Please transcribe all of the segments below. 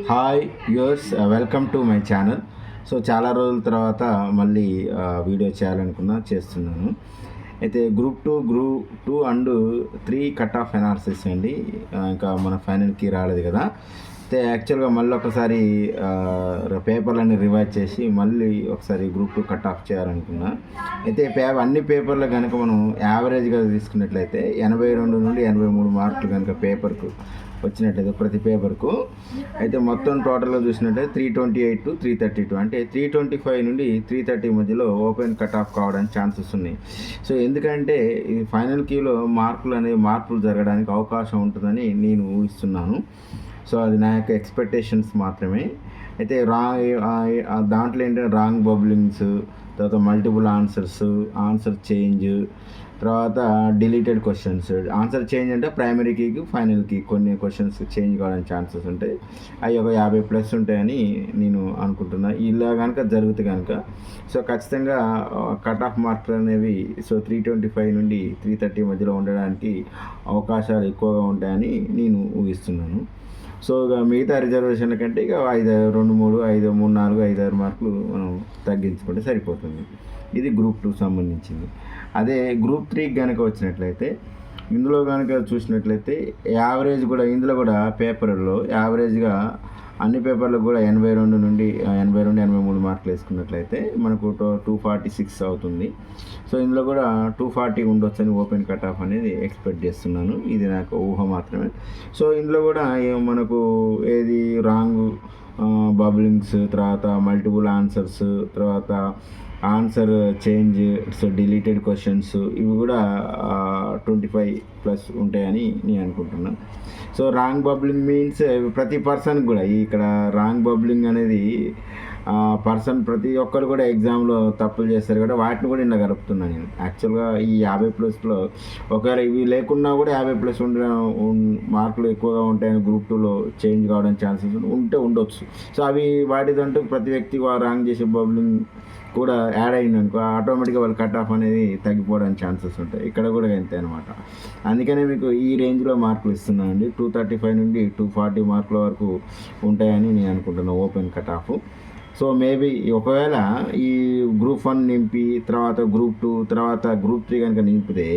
Hi viewers, welcome to my channel. So చాలా రోజుల తర్వాత మళ్ళీ వీడియో చేస్తున్నాను. అయితే group two and 3 cut off analysis అండి. ఇంకా మన ఫైనల్కి రాలేదు కదా. అయితే యాక్చువల్గా మళ్ళీ ఒకసారి పేపర్లన్నీ రివైజ్ చేసి మళ్ళీ ఒకసారి గ్రూప్ 2 కట్ ఆఫ్ చేయాలనుకున్నా. అయితే అన్ని పేపర్లు కనుక మనం యావరేజ్గా తీసుకున్నట్లయితే 82 నుండి 83 మార్కులు కనుక పేపర్కు వచ్చినట్లయితే ప్రతి పేపర్కు అయితే మొత్తం టోటల్గా చూసినట్లయితే 328 to 332 అంటే 325 నుండి 330 మధ్యలో ఓపెన్ కట్ ఆఫ్ కావడానికి ఛాన్సెస్ ఉన్నాయి. సో ఎందుకంటే ఈ ఫైనల్ కీలో మార్పులు జరగడానికి అవకాశం ఉంటుందని నేను ఊహిస్తున్నాను. సో అది నా యొక్క ఎక్స్పెక్టేషన్స్ మాత్రమే. అయితే దాంట్లో ఏంటంటే రాంగ్ బబ్లింగ్స్, తర్వాత మల్టిపుల్ ఆన్సర్ చేంజ్, తర్వాత డిలీటెడ్ క్వశ్చన్స్. ఆన్సర్ చేంజ్ అంటే ప్రైమరీ కీకి ఫైనల్ కీ కొన్ని క్వశ్చన్స్ చేంజ్ కావడానికి ఛాన్సెస్ ఉంటాయి. అవి ఒక 50+ ఉంటాయని నేను అనుకుంటున్నా. ఇలా కనుక జరిగితే కనుక సో ఖచ్చితంగా కట్ ఆఫ్ మార్క్స్ అనేవి 325 నుండి 330 మధ్యలో ఉండడానికి అవకాశాలు ఎక్కువగా ఉంటాయని నేను ఊహిస్తున్నాను. సో ఇక మిగతా రిజర్వేషన్ల కంటే ఇక 2, 3, 5, 3, 4, 5, 6 మార్కులు మనం తగ్గించుకుంటే సరిపోతుంది. ఇది గ్రూప్ 2 సంబంధించింది. అదే గ్రూప్ 3 కనుక వచ్చినట్లయితే ఇందులో కనుక చూసినట్లయితే యావరేజ్ కూడా ఇందులో కూడా పేపర్లో యావరేజ్గా అన్ని పేపర్లకు కూడా 82 నుండి 83 మార్కులు వేసుకున్నట్లయితే మనకు 246 అవుతుంది. సో ఇందులో కూడా 240 ఉండొచ్చని ఓపెన్ కట్ ఆఫ్ అనేది ఎక్స్పెక్ట్ చేస్తున్నాను. ఇది నాకు ఊహ మాత్రమే. సో ఇందులో కూడా మనకు ఏది రాంగ్ బబ్లింగ్స్, తర్వాత మల్టిపుల్ ఆన్సర్స్, తర్వాత answer change, so deleted questions, ఇవి కూడా 25+ ఉంటాయని నేను అనుకుంటున్నాను. సో రాంగ్ బబ్లింగ్ మీన్స్ ప్రతి పర్సన్ కూడా ఇక్కడ రాంగ్ బబ్లింగ్ అనేది ప్రతి ఒక్కరు కూడా ఎగ్జామ్లో తప్పులు చేస్తారు కదా, వాటిని కూడా ఇలా కలుపుతున్నాను నేను. యాక్చువల్గా ఈ 50+లో ఒకవేళ ఇవి లేకున్నా కూడా 50+ మార్కులు ఎక్కువగా ఉంటాయని గ్రూప్ 2లో చేంజ్ కావడానికి ఛాన్సెస్ ఉండొచ్చు. సో అవి వాటిదంటూ ప్రతి వ్యక్తి రాంగ్ చేసే బబ్లింగ్ కూడా యాడ్ అయిందనుకో ఆటోమేటిక్గా వాళ్ళ కట్ ఆఫ్ అనేది తగ్గిపోవడానికి ఛాన్సెస్ ఉంటాయి. ఇక్కడ కూడా అంతే అనమాట. అందుకనే మీకు ఈ రేంజ్లో మార్కులు ఇస్తున్నానండి. 235 నుండి 240 మార్కుల వరకు ఉంటాయని నేను అనుకుంటున్నాను open cut off. So maybe ఒకవేళ ఈ గ్రూప్ 1 నింపి తర్వాత గ్రూప్ 2 తర్వాత గ్రూప్ 3 కనుక నింపితే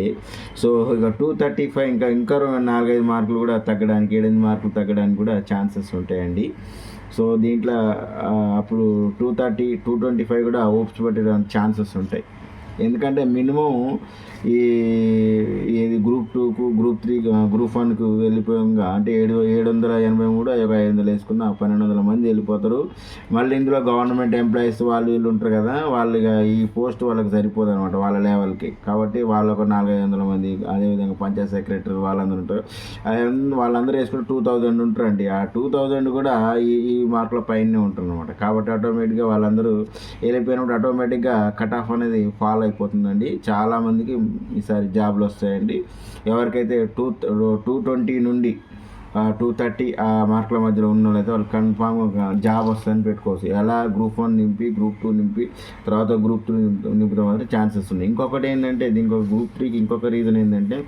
సో ఇక 235 ఇంకా 4-5 మార్కులు కూడా తగ్గడానికి, 7 మార్కులు తగ్గడానికి కూడా ఛాన్సెస్ ఉంటాయండి. సో దీంట్లో అప్పుడు 230, 225 కూడా ఓప్స్ పెట్టడానికి ఛాన్సెస్ ఉంటాయి. ఎందుకంటే మినిమం ఏది గ్రూప్ 2కు, గ్రూప్ 3, గ్రూప్ 1కు వెళ్ళిపోయంగా అంటే 783, 500 వేసుకున్న 1200 మంది వెళ్ళిపోతారు. మళ్ళీ ఇందులో గవర్నమెంట్ ఎంప్లాయీస్ వీళ్ళు ఉంటారు కదా, వాళ్ళు ఈ పోస్ట్ వాళ్ళకి సరిపోదు అనమాట వాళ్ళ లెవెల్కి. కాబట్టి వాళ్ళు ఒక 400-500 మంది, అదేవిధంగా పంచాయత్ సెక్రటరీ వాళ్ళందరూ ఉంటారు. వాళ్ళందరూ వేసుకుంటే 2000 ఉంటారండి. ఆ 2000 కూడా ఈ మార్కుల పైనే ఉంటారు అనమాట. కాబట్టి ఆటోమేటిక్గా వాళ్ళందరూ వెళ్ళిపోయినప్పుడు ఆటోమేటిక్గా కట్ ఆఫ్ అనేది ఫాలో అయిపోతుందండి. చాలామందికి ఈసారి జాబ్లు వస్తాయండి. ఎవరికైతే 220 నుండి 230 ఆ మార్కుల మధ్యలో ఉన్న వాళ్ళైతే వాళ్ళు కన్ఫామ్గా జాబ్ వస్తుందని పెట్టుకోవచ్చు. ఎలా గ్రూప్ 1 నింపి గ్రూప్ 2 నింపి తర్వాత గ్రూప్ 3 నింపడం అయితే ఛాన్సెస్ ఉన్నాయి. ఇంకొకటి ఏంటంటే దీనికి గ్రూప్ 3కి ఇంకొక రీజన్ ఏంటంటే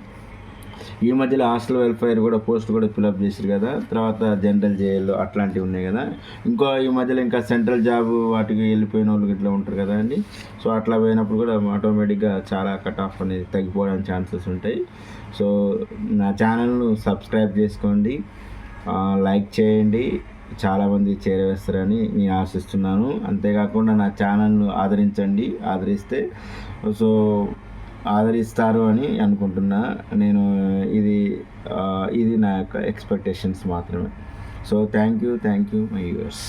ఈ మధ్యలో హాస్టల్ వెల్ఫేర్ కూడా పోస్ట్ కూడా ఫిలప్ చేశారు కదా, తర్వాత జనరల్ జేఎల్ అట్లాంటివి ఉన్నాయి కదా. ఈ మధ్యలో ఇంకా సెంట్రల్ జాబ్ వాటికి వెళ్ళిపోయిన వాళ్ళు ఇట్లా ఉంటారు కదా అండి. సో అట్లా పోయినప్పుడు కూడా ఆటోమేటిక్గా చాలా కట్ ఆఫ్ అనేది తగ్గిపోవడానికి ఛాన్సెస్ ఉంటాయి. సో నా ఛానల్ను సబ్స్క్రైబ్ చేసుకోండి, లైక్ చేయండి, చాలామంది చేరవేస్తారని నేను ఆశిస్తున్నాను. అంతేకాకుండా నా ఛానల్ను ఆదరిస్తే సో ఆదరిస్తారు అని అనుకుంటున్నా నేను. ఇది నా యొక్క ఎక్స్పెక్టేషన్స్ మాత్రమే. So thank you my viewers.